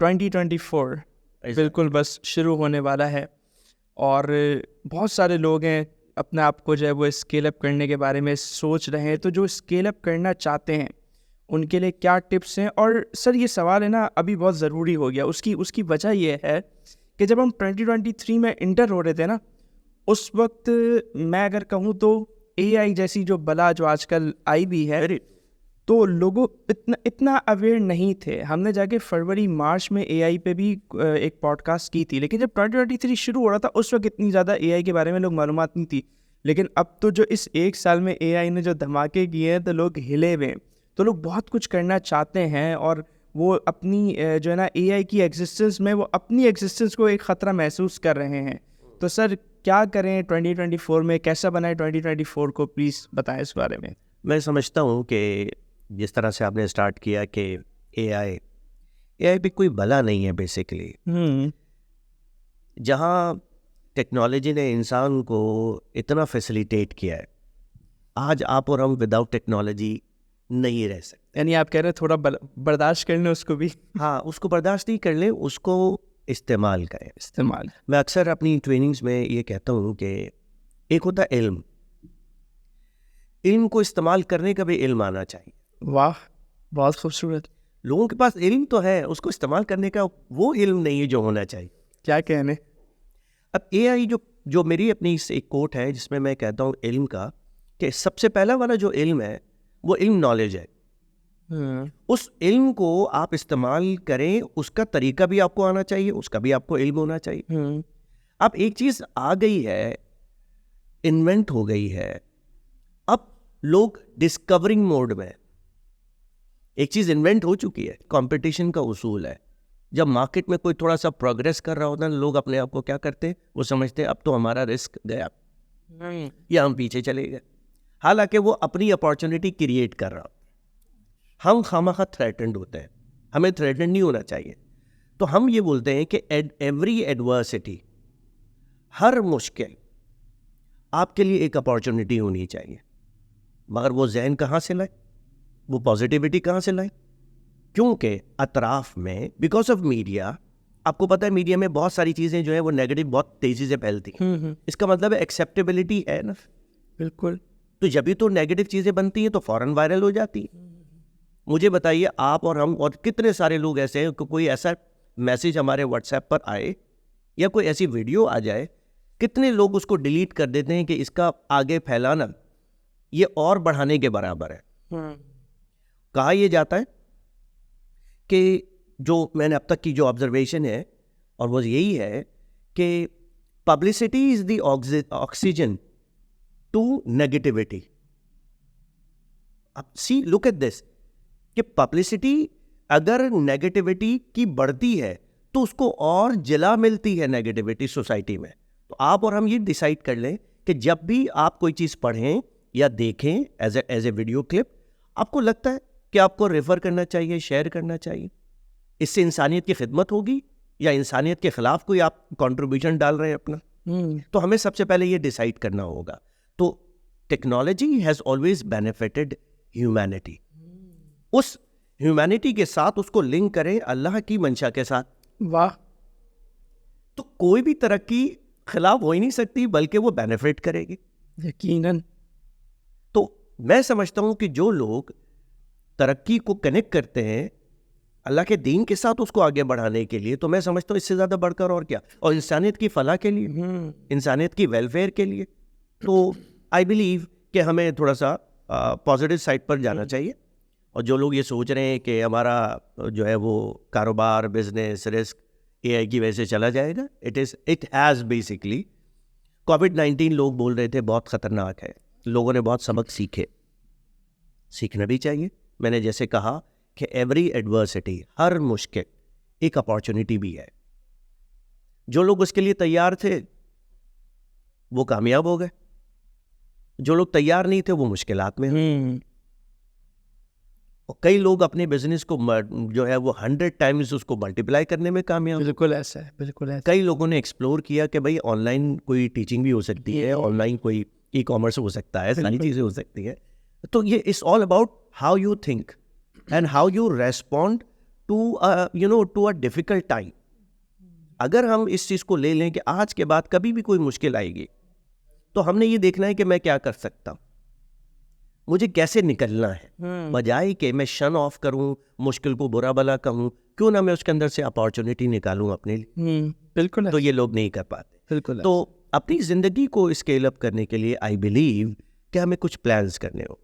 2024 بالکل بس شروع ہونے والا ہے اور بہت سارے لوگ ہیں اپنے آپ کو جو ہے وہ اسکیل اپ کرنے کے بارے میں سوچ رہے ہیں. تو جو اسکیل اپ کرنا چاہتے ہیں ان کے لیے کیا ٹپس ہیں؟ اور سر یہ سوال ہے نا ابھی بہت ضروری ہو گیا. اس کی وجہ یہ ہے کہ جب ہم 2023 میں انٹر ہو رہے تھے نا, اس وقت میں اگر کہوں تو اے آئی جیسی جو بلا جو آج کل آئی بھی ہے تو لوگوں اتنا اویئر نہیں تھے. ہم نے جا کے فروری مارچ میں اے آئی پہ بھی ایک پوڈ کاسٹ کی تھی, لیکن جب 2023 شروع ہو رہا تھا اس وقت اتنی زیادہ اے آئی کے بارے میں لوگ معلومات نہیں تھی. لیکن اب تو جو اس ایک سال میں اے آئی نے جو دھماکے کیے ہیں تو لوگ ہلے ہوئے ہیں. تو لوگ بہت کچھ کرنا چاہتے ہیں اور وہ اپنی جو ہے نا اے آئی کی ایگزسٹنس میں وہ اپنی ایگزسٹنس کو ایک خطرہ محسوس کر رہے ہیں. تو سر کیا کریں 2024 میں, کیسا بنائیں 2024 کو, پلیز بتائیں اس بارے میں. میں سمجھتا ہوں کہ جس طرح سے آپ نے اسٹارٹ کیا کہ اے آئی بھی کوئی بلا نہیں ہے بیسیکلی. جہاں ٹیکنالوجی نے انسان کو اتنا فیسیلیٹیٹ کیا ہے, آج آپ اور ہم وداؤٹ ٹیکنالوجی نہیں رہ سکتے. یعنی آپ کہہ رہے ہیں تھوڑا برداشت کر لیں اس کو بھی. ہاں, اس کو برداشت نہیں کر لیں, اس کو استعمال کریں. استعمال میں اکثر اپنی ٹریننگز میں یہ کہتا ہوں کہ ایک ہوتا ہے علم کو استعمال کرنے کا بھی علم آنا چاہیے. واہ, بہت خوبصورت. لوگوں کے پاس علم تو ہے, اس کو استعمال کرنے کا وہ علم نہیں ہے جو ہونا چاہیے. کیا کہنے. اب اے آئی جو میری اپنی ایک کوٹ ہے جس میں میں کہتا ہوں علم کا, کہ سب سے پہلا والا جو علم ہے وہ علم نالج ہے. اس علم کو آپ استعمال کریں, اس کا طریقہ بھی آپ کو آنا چاہیے, اس کا بھی آپ کو علم ہونا چاہیے. اب ایک چیز آ گئی ہے, انوینٹ ہو گئی ہے, اب لوگ ڈسکورنگ موڈ میں. ایک چیز انوینٹ ہو چکی ہے, کمپٹیشن کا اصول ہے. جب مارکیٹ میں کوئی تھوڑا سا پروگریس کر رہا ہوتا ہے, لوگ اپنے آپ کو کیا کرتے ہیں, وہ سمجھتے ہیں اب تو ہمارا رسک گیا یا ہم پیچھے چلے گئے, حالانکہ وہ اپنی اپارچونیٹی کریٹ کر رہا. ہم خامخواہ تھریٹنڈ ہوتے ہیں, ہمیں تھریٹنڈ نہیں ہونا چاہیے. تو ہم یہ بولتے ہیں کہ ایوری ایڈورسٹی, ہر مشکل آپ کے لیے ایک اپارچونیٹی ہونی چاہیے. مگر وہ ذہن کہاں سے لائے, وہ پازیٹیوٹی کہاں سے لائے؟ کیونکہ اطراف میں بیکاز آف میڈیا, آپ کو پتہ ہے میڈیا میں بہت ساری چیزیں جو ہیں وہ نیگیٹو بہت تیزی سے پھیلتی ہیں. اس کا مطلب ہے ایکسیپٹیبلٹی ہے نا. بالکل. تو جب بھی تو نیگیٹو چیزیں بنتی ہیں تو فوراً وائرل ہو جاتی ہیں. مجھے بتائیے, آپ اور ہم اور کتنے سارے لوگ ایسے ہیں کہ کوئی ایسا میسیج ہمارے واٹس ایپ پر آئے یا کوئی ایسی ویڈیو آ جائے, کتنے لوگ اس کو ڈیلیٹ کر دیتے ہیں کہ اس کا آگے پھیلانا یہ اور بڑھانے کے برابر ہے. کہا یہ جاتا ہے کہ جو میں نے اب تک کی جو آبزرویشن ہے, اور وہ یہی ہے کہ publicity is the oxygen to negativity. اب سی لک ایٹ دس, کہ پبلسٹی اگر نیگیٹیوٹی کی بڑھتی ہے تو اس کو اور جلا ملتی ہے نیگیٹیوٹی سوسائٹی میں. تو آپ اور ہم یہ ڈیسائیڈ کر لیں کہ جب بھی آپ کوئی چیز پڑھیں یا دیکھیں ایز اے ویڈیو کلپ, آپ کو لگتا ہے کہ آپ کو ریفر کرنا چاہیے, شیئر کرنا چاہیے, اس سے انسانیت کی خدمت ہوگی یا انسانیت کے خلاف کوئی آپ کنٹریبیوشن ڈال رہے ہیں اپنا, تو ہمیں سب سے پہلے یہ ڈیسائیڈ کرنا ہوگا. تو technology has always benefited humanity. اس ہیومینٹی کے ساتھ اس کو لنک کریں اللہ کی منشا کے ساتھ. واہ. تو کوئی بھی ترقی خلاف ہو ہی نہیں سکتی, بلکہ وہ بینیفٹ کرے گی یقیناً. تو میں سمجھتا ہوں کہ جو لوگ ترقی کو کنیکٹ کرتے ہیں اللہ کے دین کے ساتھ اس کو آگے بڑھانے کے لیے, تو میں سمجھتا ہوں اس سے زیادہ بڑھ کر اور کیا, اور انسانیت کی فلاح کے لیے, انسانیت کی ویلفیئر کے لیے. تو آئی بلیو کہ ہمیں تھوڑا سا پازیٹیو سائڈ پر جانا چاہیے. اور جو لوگ یہ سوچ رہے ہیں کہ ہمارا جو ہے وہ کاروبار, بزنس, رسک اے آئی کی وجہ سے چلا جائے گا, اٹ ہیز بیسکلی. کووڈ-19 لوگ بول رہے تھے بہت خطرناک ہے, لوگوں نے بہت سبق سیکھے, سیکھنا بھی چاہیے. میں نے جیسے کہا کہ ایوری ایڈورسٹی, ہر مشکل ایک اپارچونیٹی بھی ہے. جو لوگ اس کے لیے تیار تھے وہ کامیاب ہو گئے, جو لوگ تیار نہیں تھے وہ مشکلات میں ہیں. اور کئی لوگ اپنے بزنس کو جو ہے وہ 100 ٹائمز اس کو ملٹیپلائی کرنے میں کامیاب. بالکل ایسا ہے, بالکل ایسا. کئی لوگوں نے ایکسپلور کیا کہ بھائی آن لائن کوئی ٹیچنگ بھی ہو سکتی ہے, آن لائن کوئی ای کامرس ہو سکتا ہے, ساری چیزیں ہو سکتی ہیں. تو یہ it's all about how you think and how you respond to a difficult time. اگر ہم اس چیز کو لے لیں کہ آج کے بعد کبھی بھی کوئی مشکل آئے گی تو ہم نے یہ دیکھنا ہے کہ میں کیا کر سکتا ہوں, مجھے کیسے نکلنا ہے, بجائے کہ میں شن آف کروں, مشکل کو برا بلا کہوں, کیوں نہ میں اس کے اندر سے اپارچونیٹی نکالوں اپنے لیے. بالکل. تو یہ لوگ نہیں کر پاتے. بالکل. تو اپنی زندگی کو اسکیل اپ کرنے کے لیے آئی بلیو کہ ہمیں کچھ پلانز کرنے ہو.